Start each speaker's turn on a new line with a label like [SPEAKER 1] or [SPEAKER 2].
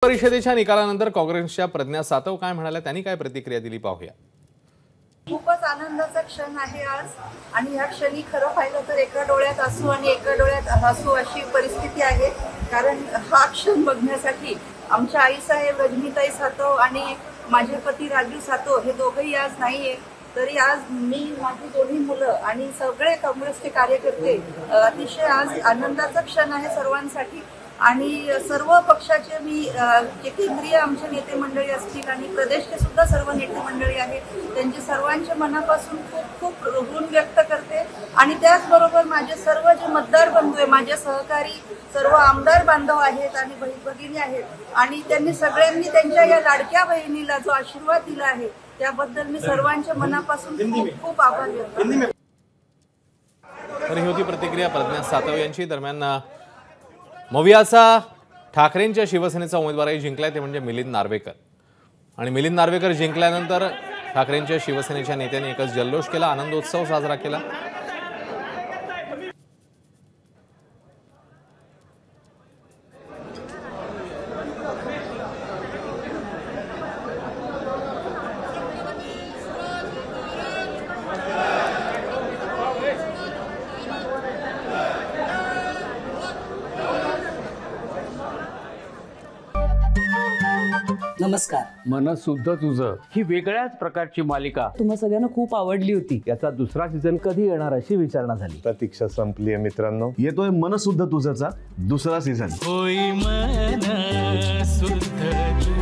[SPEAKER 1] परिषदेच्या निकालानंतर काँग्रेसच्या प्रज्ञा सातव काय म्हणाल्या, त्यांनी काय प्रतिक्रिया दिली पाहूया.
[SPEAKER 2] खूपच आनंदाचा क्षण आहे आज आणि या क्षणी खरं पाहिलं तर एका डोळ्यात आसू आणि एका डोळ्यात हसू अशी परिस्थिती आहे. कारण हा क्षण बघण्यासाठी आमच्या आईसाहेब रजनीताई सातव आणि माझे पती राजू सातव हे दोघंही आज नाहीये, तरी आज मी, माझी दोन्ही मुलं आणि सगळे काँग्रेसचे कार्यकर्ते अतिशय आज आनंदाचा क्षण आहे सर्वांसाठी. आणि सर्व पक्षाचे मी केंद्रीय आमचे नेते मंडळी असतील आणि प्रदेशचे सुद्धा सर्व नेते मंडळी आहे, त्यांचे सर्वांच्या मनापासून खूप खूप ऋण व्यक्त करते. आणि त्याचबरोबर माझे सर्व जे मतदार बंधू आहे, माझे सहकारी सर्व आमदार बांधव आहेत आणि भगिनी आहेत, आणि त्यांनी सगळ्यांनी त्यांच्या या लाडक्या बहिणीला जो आशीर्वाद दिला आहे त्याबद्दल मी सर्वांच्या मनापासून खूप खूप आभार व्यक्त करते.
[SPEAKER 1] तर ही होती प्रतिक्रिया प्रज्ञा सातव यांची. दरम्यान मवियाचा ठाकरेंच्या शिवसेनेचा उमेदवारही जिंकलाय, ते म्हणजे मिलिंद नार्वेकर. आणि मिलिंद नार्वेकर जिंकल्यानंतर ठाकरेंच्या शिवसेनेच्या नेत्यांनी एकच जल्लोष केला, आनंदोत्सव साजरा केला.
[SPEAKER 3] नमस्कार.
[SPEAKER 4] मन सुद्धा तुझं ही वेगळ्याच प्रकारची मालिका
[SPEAKER 3] तुम्हा सगळ्यांना खूप आवडली होती.
[SPEAKER 4] याचा दुसरा सीझन कधी येणार अशी विचारणा झाली.
[SPEAKER 5] प्रतीक्षा संपली आहे मित्रांनो. येतोय मन सुद्धा तुझाचा दुसरा सीझन.
[SPEAKER 6] होई मन सुद्धा